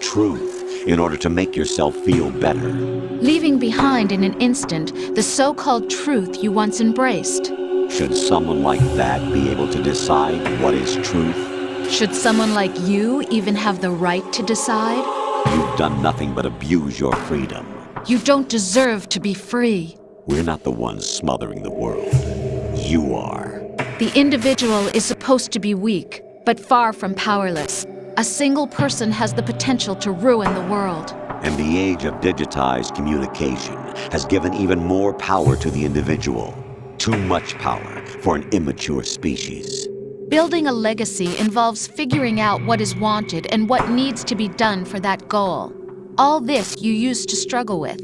truth in order to make yourself feel better. Leaving behind in an instant the so-called truth you once embraced. Should someone like that be able to decide what is truth? Should someone like you even have the right to decide? You've done nothing but abuse your freedom. You don't deserve to be free. We're not the ones smothering the world. You are. The individual is supposed to be weak, but far from powerless. A single person has the potential to ruin the world. And the age of digitized communication has given even more power to the individual. Too much power for an immature species. Building a legacy involves figuring out what is wanted and what needs to be done for that goal. All this you used to struggle with.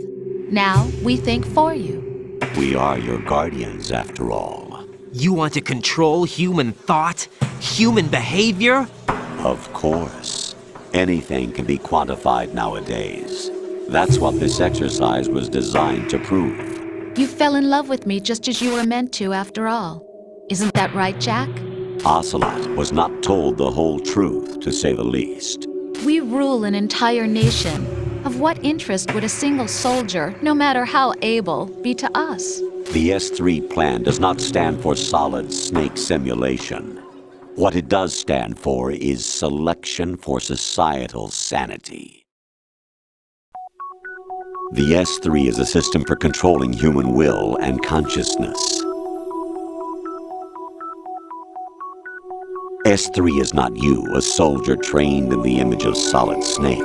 Now we think for you. We are your guardians, after all. You want to control human thought? Human behavior? Of course. Anything can be quantified nowadays. That's what this exercise was designed to prove. You fell in love with me just as you were meant to, after all. Isn't that right, Jack? Ocelot was not told the whole truth, to say the least. We rule an entire nation. Of what interest would a single soldier, no matter how able, be to us? The S3 plan does not stand for solid snake simulation. What it does stand for is selection for societal sanity. The S3 is a system for controlling human will and consciousness. S3 is not you, a soldier trained in the image of Solid Snake.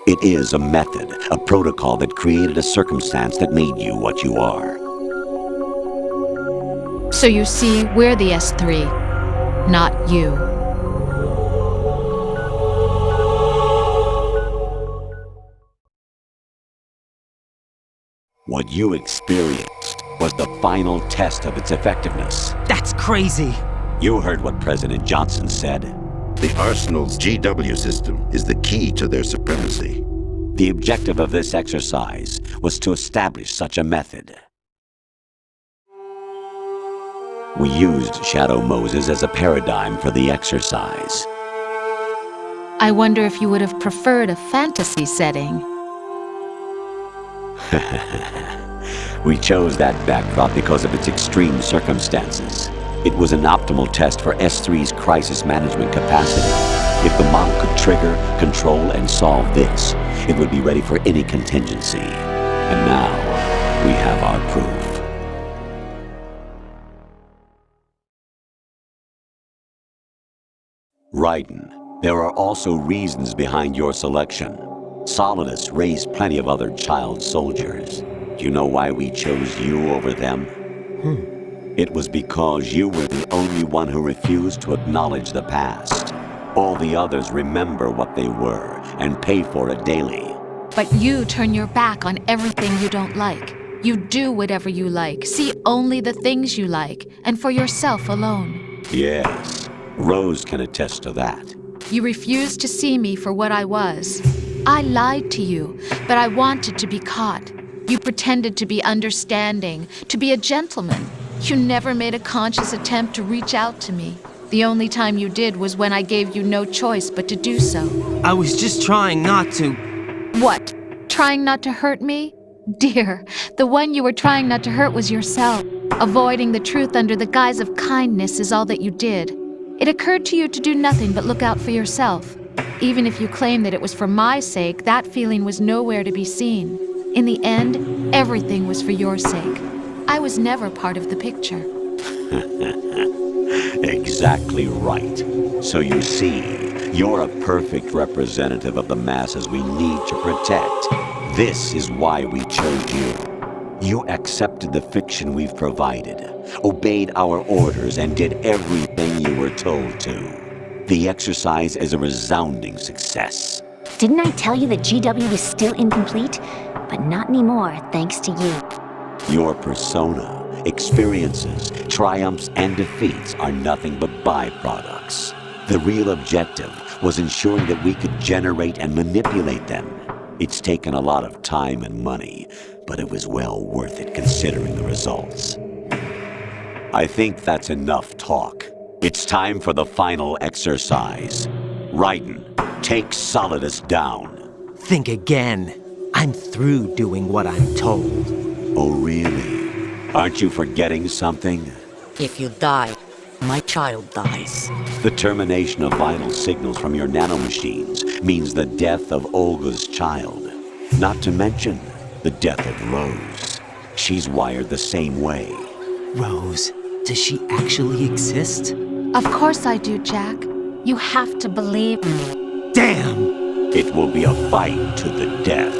It is a method, a protocol that created a circumstance that made you what you are. So you see, we're the S3, not you. What you experienced was the final test of its effectiveness. That's crazy. You heard what President Johnson said. The Arsenal's GW system is the key to their supremacy. The objective of this exercise was to establish such a method. We used Shadow Moses as a paradigm for the exercise. I wonder if you would have preferred a fantasy setting. We chose that backdrop because of its extreme circumstances. It was an optimal test for S3's crisis management capacity. If the model could trigger, control, and solve this, it would be ready for any contingency. And now, we have our proof. Raiden, there are also reasons behind your selection. Solidus raised plenty of other child soldiers. Do you know why we chose you over them? It was because you were the only one who refused to acknowledge the past. All the others remember what they were and pay for it daily. But you turn your back on everything you don't like. You do whatever you like, see only the things you like, and for yourself alone. Yes, Rose can attest to that. You refused to see me for what I was. I lied to you, but I wanted to be caught. You pretended to be understanding, to be a gentleman. You never made a conscious attempt to reach out to me. The only time you did was when I gave you no choice but to do so. I was just trying not to. What? Trying not to hurt me? Dear, the one you were trying not to hurt was yourself. Avoiding the truth under the guise of kindness is all that you did. It occurred to you to do nothing but look out for yourself. Even if you claim that it was for my sake, that feeling was nowhere to be seen. In the end, everything was for your sake. I was never part of the picture. Exactly right. So you see, you're a perfect representative of the masses we need to protect. This is why we chose you. You accepted the fiction we've provided, obeyed our orders, and did everything you were told to. The exercise is a resounding success. Didn't I tell you that GW was still incomplete? But not anymore, thanks to you. Your persona, experiences, triumphs, and defeats are nothing but byproducts. The real objective was ensuring that we could generate and manipulate them. It's taken a lot of time and money, but it was well worth it considering the results. I think that's enough talk. It's time for the final exercise. Raiden, take Solidus down. Think again. I'm through doing what I'm told. Oh, really? Aren't you forgetting something? If you die, my child dies. The termination of vital signals from your nanomachines means the death of Olga's child. Not to mention the death of Rose. She's wired the same way. Rose, does she actually exist? Of course I do, Jack. You have to believe me. Damn! It will be a fight to the death.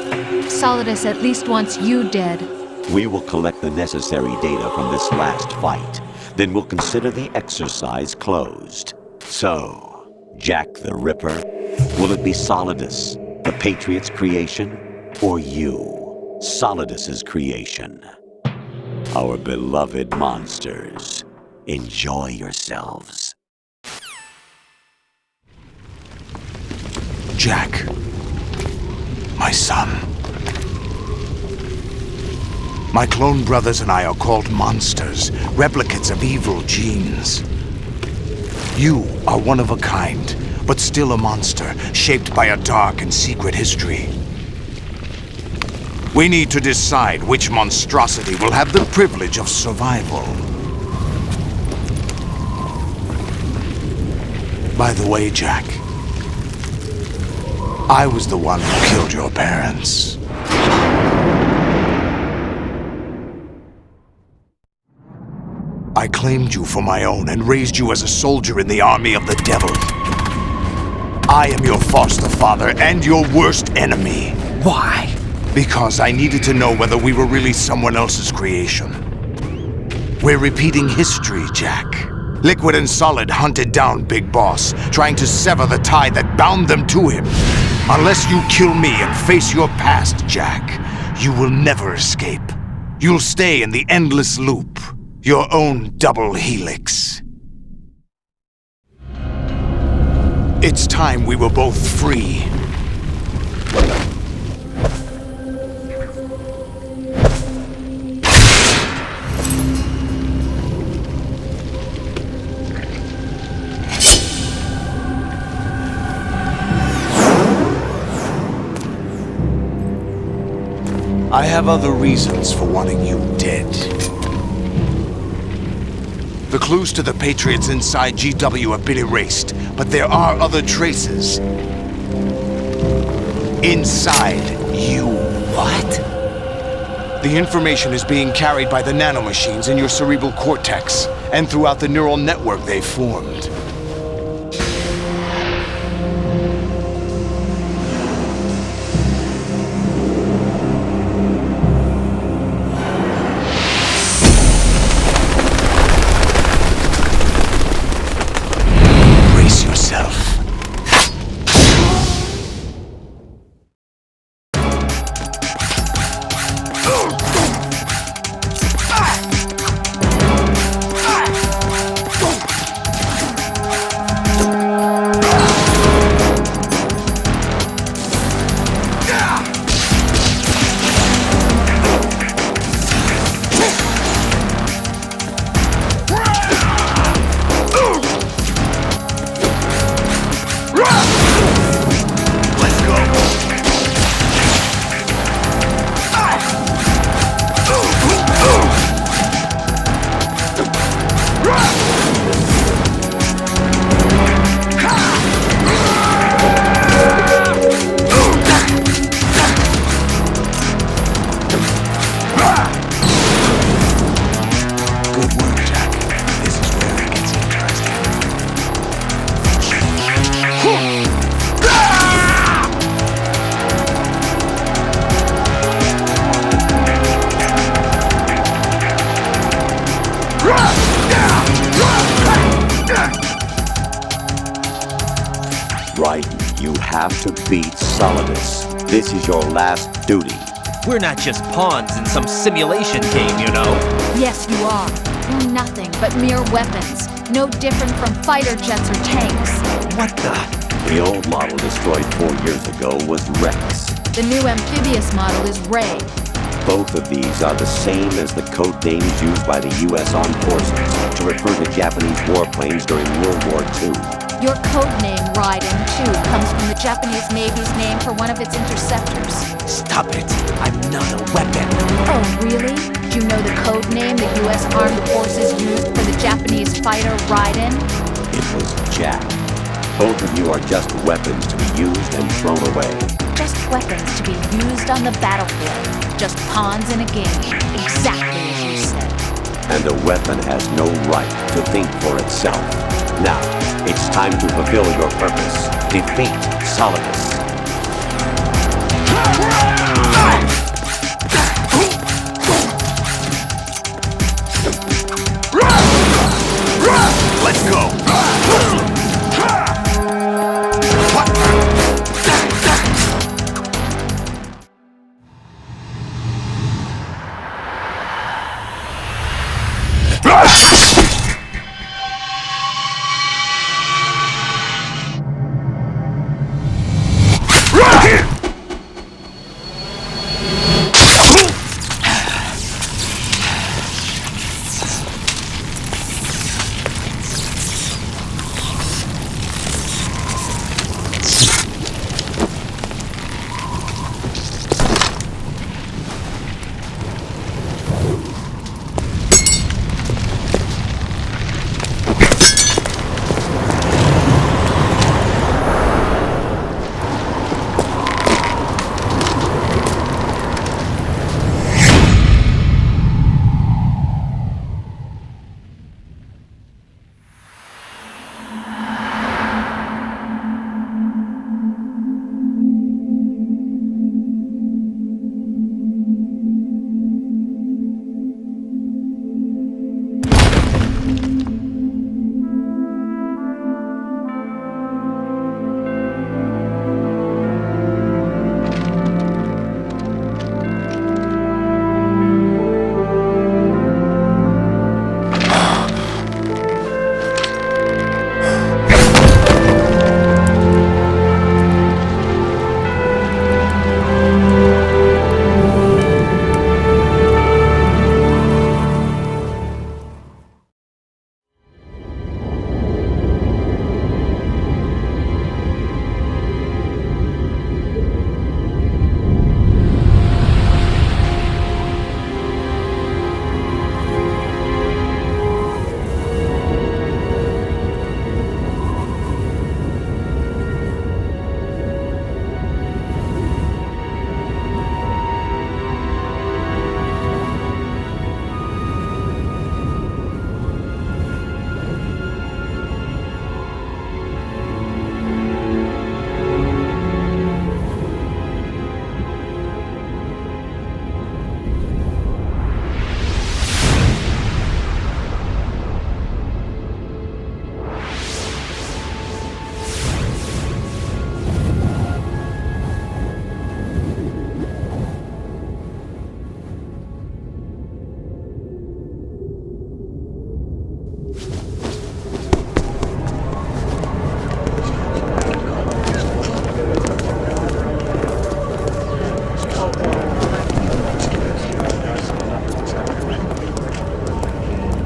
Solidus at least wants you dead. We will collect the necessary data from this last fight. Then we'll consider the exercise closed. So, Jack the Ripper, will it be Solidus, the Patriot's creation, or you, Solidus's creation? Our beloved monsters, enjoy yourselves. Jack, my son. My clone brothers and I are called monsters, replicates of evil genes. You are one of a kind, but still a monster, shaped by a dark and secret history. We need to decide which monstrosity will have the privilege of survival. By the way, Jack, I was the one who killed your parents. I claimed you for my own and raised you as a soldier in the army of the devil. I am your foster father and your worst enemy. Why? Because I needed to know whether we were really someone else's creation. We're repeating history, Jack. Liquid and Solid hunted down Big Boss, trying to sever the tie that bound them to him. Unless you kill me and face your past, Jack, you will never escape. You'll stay in the endless loop. Your own double helix. It's time we were both free. I have other reasons for wanting you dead. The clues to the Patriots inside GW have been erased, but there are other traces. Inside you. What? The information is being carried by the nanomachines in your cerebral cortex, and throughout the neural network they've formed. Raiden, you have to beat Solidus. This is your last duty. We're not just pawns in some simulation game, you know? Yes, you are. You're nothing but mere weapons. No different from fighter jets or tanks. What the? The old model destroyed 4 years ago was Rex. The new amphibious model is Ray. Both of these are the same as the code names used by the U.S. Armed Forces to refer to Japanese warplanes during World War II. Your code name, Raiden, too, comes from the Japanese Navy's name for one of its interceptors. Stop it. I'm not a weapon. Oh, really? Do you know the code name the U.S. Armed Forces used for the Japanese fighter Raiden? It was Jack. Both of you are just weapons to be used and thrown away. Just weapons to be used on the battlefield. Just pawns in a game. Exactly as you said. And a weapon has no right to think for itself. Now, it's time to fulfill your purpose. Defeat Solidus. Let's go!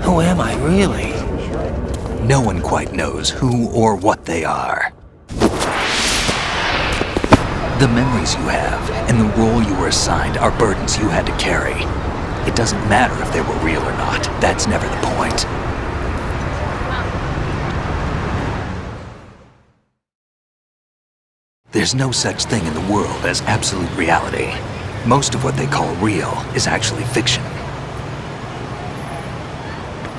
Who am I, really? No one quite knows who or what they are. The memories you have and the role you were assigned are burdens you had to carry. It doesn't matter if they were real or not. That's never the point. There's no such thing in the world as absolute reality. Most of what they call real is actually fiction.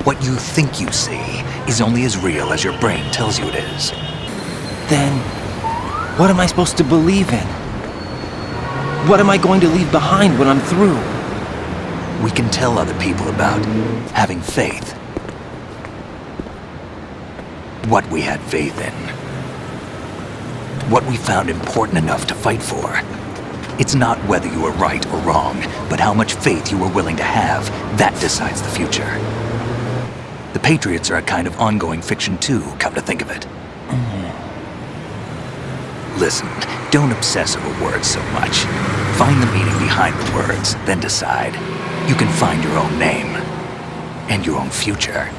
What you think you see is only as real as your brain tells you it is. Then, what am I supposed to believe in? What am I going to leave behind when I'm through? We can tell other people about having faith. What we had faith in. What we found important enough to fight for. It's not whether you were right or wrong, but how much faith you were willing to have. That decides the future. The Patriots are a kind of ongoing fiction too, come to think of it. Listen, don't obsess over words so much. Find the meaning behind the words, then decide. You can find your own name. And your own future.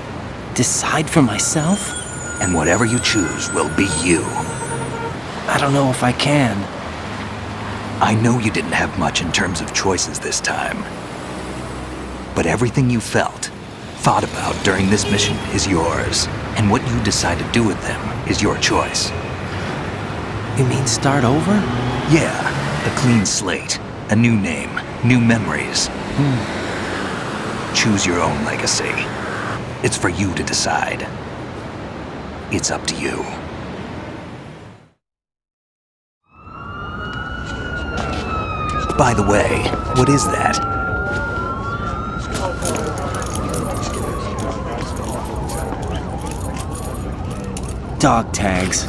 Decide for myself? And whatever you choose will be you. I don't know if I can. I know you didn't have much in terms of choices this time. But everything you felt, thought about during this mission is yours. And what you decide to do with them is your choice. You mean start over? Yeah, a clean slate, a new name, new memories. Choose your own legacy. It's for you to decide. It's up to you. By the way, what is that? Dog tags.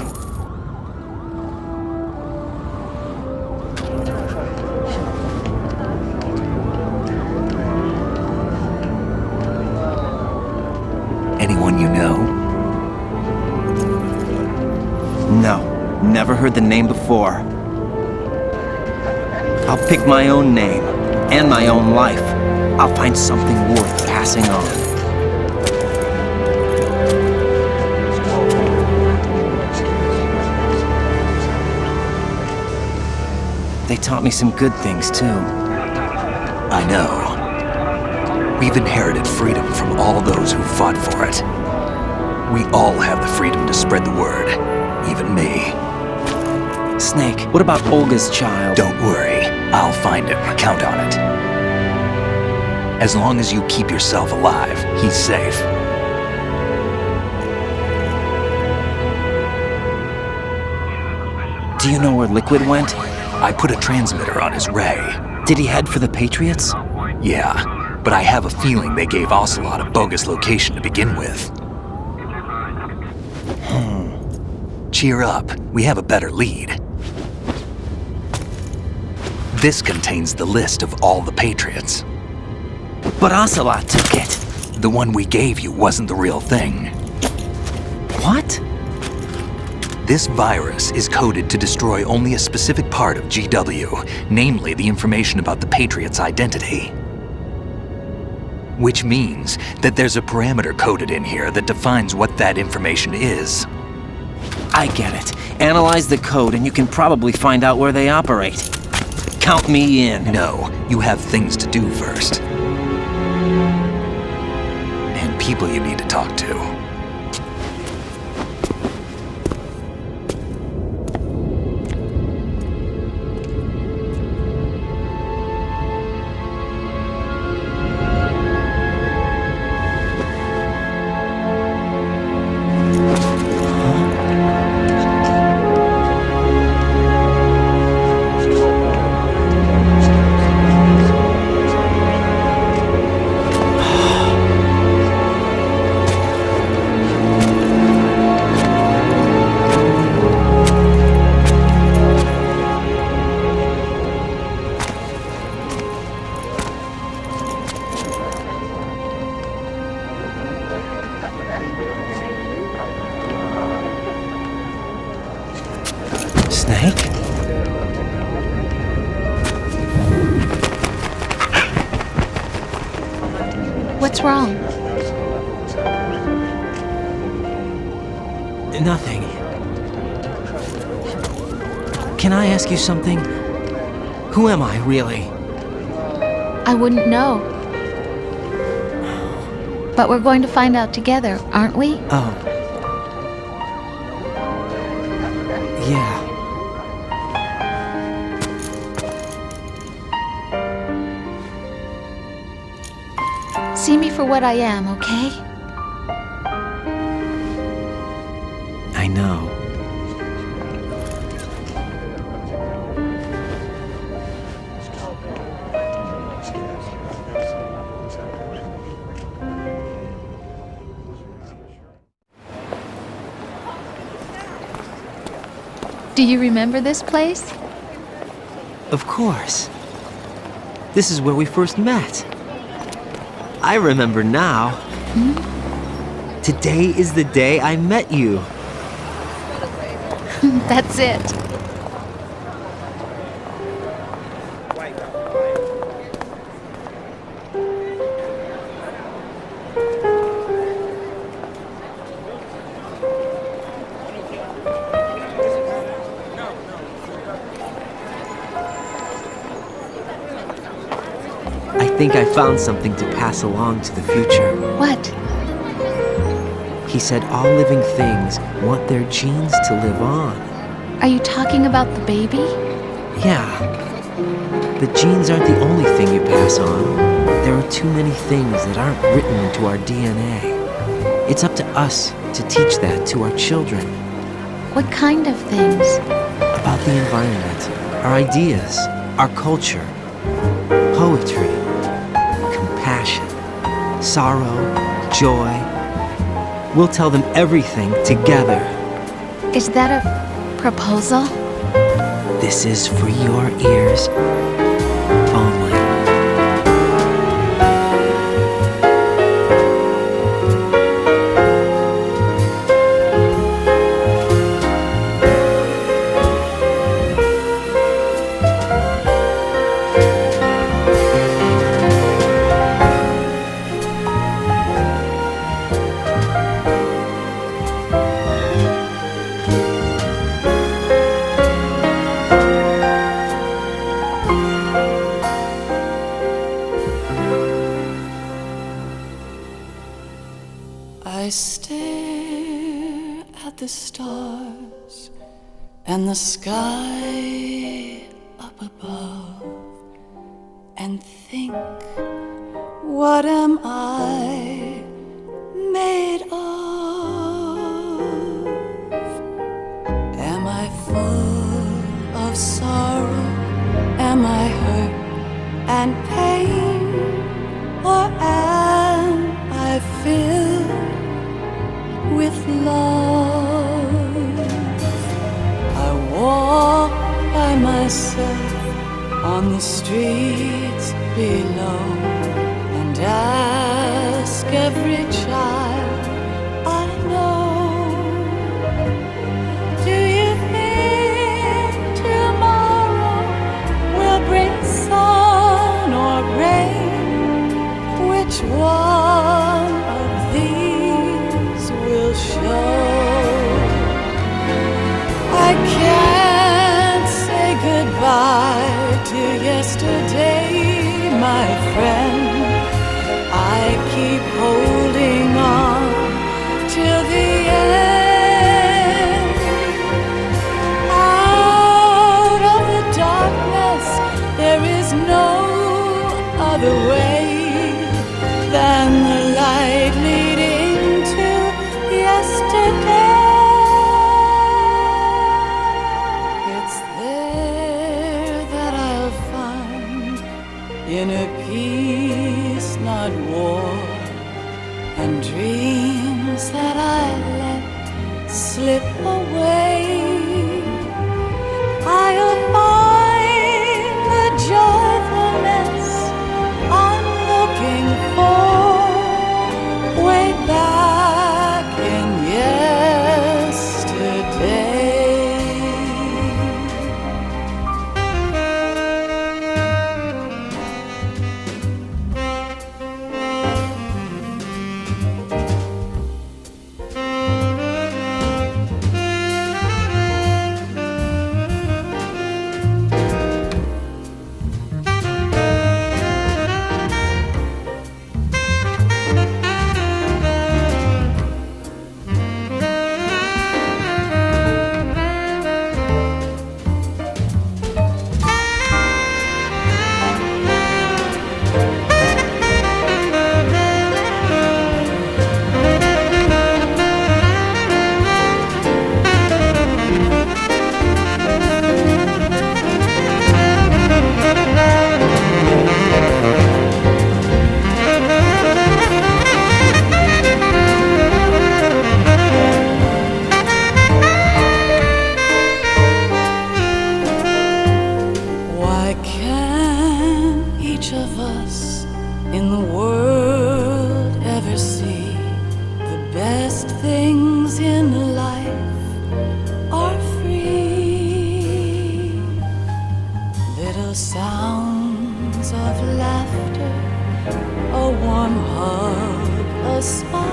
Anyone you know? No, never heard the name before. I'll pick my own name, and my own life. I'll find something worth passing on. They taught me some good things, too. I know. We've inherited freedom from all those who fought for it. We all have the freedom to spread the word, even me. Snake, what about Olga's child? Don't worry, I'll find him. Count on it. As long as you keep yourself alive, he's safe. Do you know where Liquid went? I put a transmitter on his ray. Did he head for the Patriots? Yeah, but I have a feeling they gave Ocelot a bogus location to begin with. Cheer up, we have a better lead. This contains the list of all the Patriots. But Ocelot took it. The one we gave you wasn't the real thing. What? This virus is coded to destroy only a specific part of GW, namely the information about the Patriot's identity. Which means that there's a parameter coded in here that defines what that information is. I get it. Analyze the code and you can probably find out where they operate. Count me in. No, you have things to do first. And people you need to talk to. Snake? What's wrong? Nothing. Can I ask you something? Who am I, really? I wouldn't know. But we're going to find out together, aren't we? Oh. Yeah. See me for what I am, okay? I know. Do you remember this place? Of course. This is where we first met. I remember now. Today is the day I met you. That's it. think I found something to pass along to the future. What? He said all living things want their genes to live on. Are you talking about the baby? Yeah. The genes aren't the only thing you pass on. There are too many things that aren't written into our DNA. It's up to us to teach that to our children. What kind of things? About the environment, our ideas, our culture, poetry, compassion, sorrow, joy. We'll tell them everything together. Is that a proposal? This is for your ears only. I stare at the stars and the sky up above and think, what am I made of? Am I full of sorrow? Am I hurt and pain? Or am I filled with love? I walk by myself on the streets below and ask every child I know, do you think tomorrow will bring sun or rain? Which one of these will show? I can't say goodbye to yesterday, my friend. I keep holding on till the end. Out of the darkness, there is no other way than the light leading to yesterday. It's there that I'll find inner peace, not war, and dreams that I let slip away. I'll find the joyfulness I'm looking for way back in yesterday. Why can't each of us in the world ever see the best things in life are free? Little sounds of laughter, a warm hug, a smile,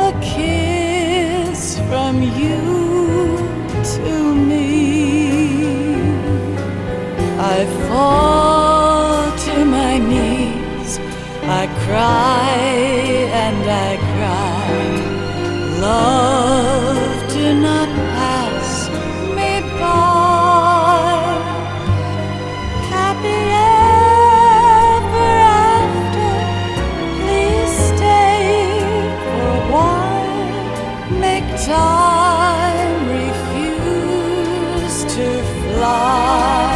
a kiss from you to me. I fall to my knees cry and I cry. Love, do not pass me by. Happy ever after, please stay for a while. Make time refuse to fly.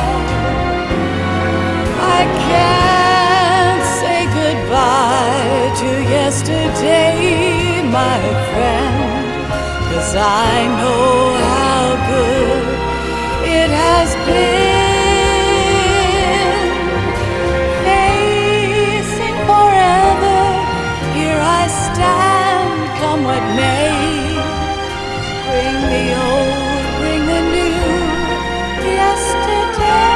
I can't say goodbye to yesterday, my friend, 'cause I know how good it has been. Facing forever, here I stand, come what may. Bring the old, bring the new, yesterday.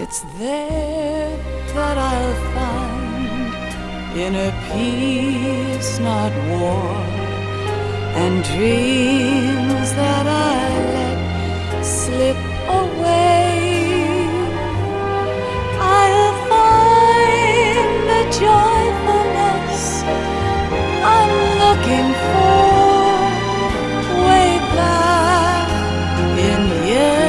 It's there that I'll find inner peace, not war, and dreams that I let slip away. I'll find the joyfulness I'm looking for way back in yesterday.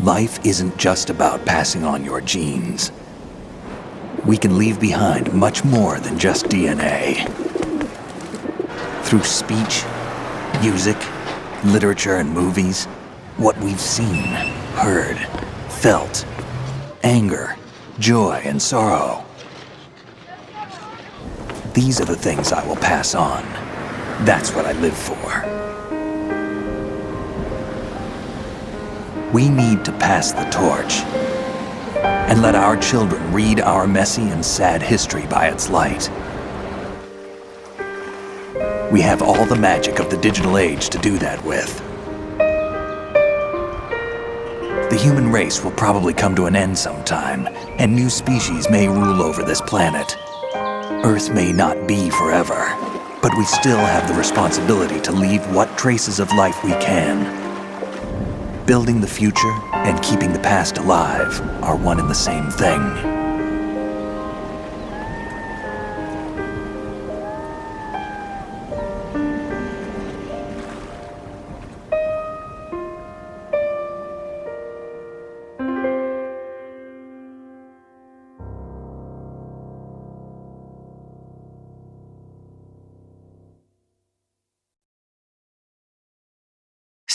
Life isn't just about passing on your genes. We can leave behind much more than just DNA. Through speech, music, literature, and movies, what we've seen, heard, felt, anger, joy, and sorrow. These are the things I will pass on. That's what I live for. We need to pass the torch and let our children read our messy and sad history by its light. We have all the magic of the digital age to do that with. The human race will probably come to an end sometime, and new species may rule over this planet. Earth may not be forever, but we still have the responsibility to leave what traces of life we can. Building the future and keeping the past alive are one and the same thing.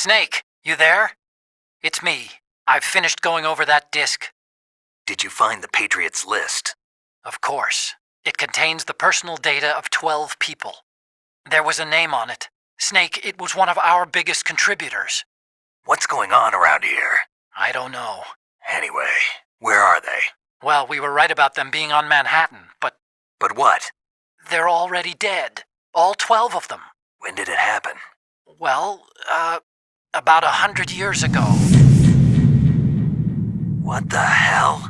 Snake, you there? It's me. I've finished going over that disk. Did you find the Patriots list? Of course. It contains the personal data of 12 people. There was a name on it. Snake, it was one of our biggest contributors. What's going on around here? I don't know. Anyway, where are they? Well, we were right about them being on Manhattan, but... But what? They're already dead. All 12 of them. When did it happen? Well, about 100 years ago. What the hell?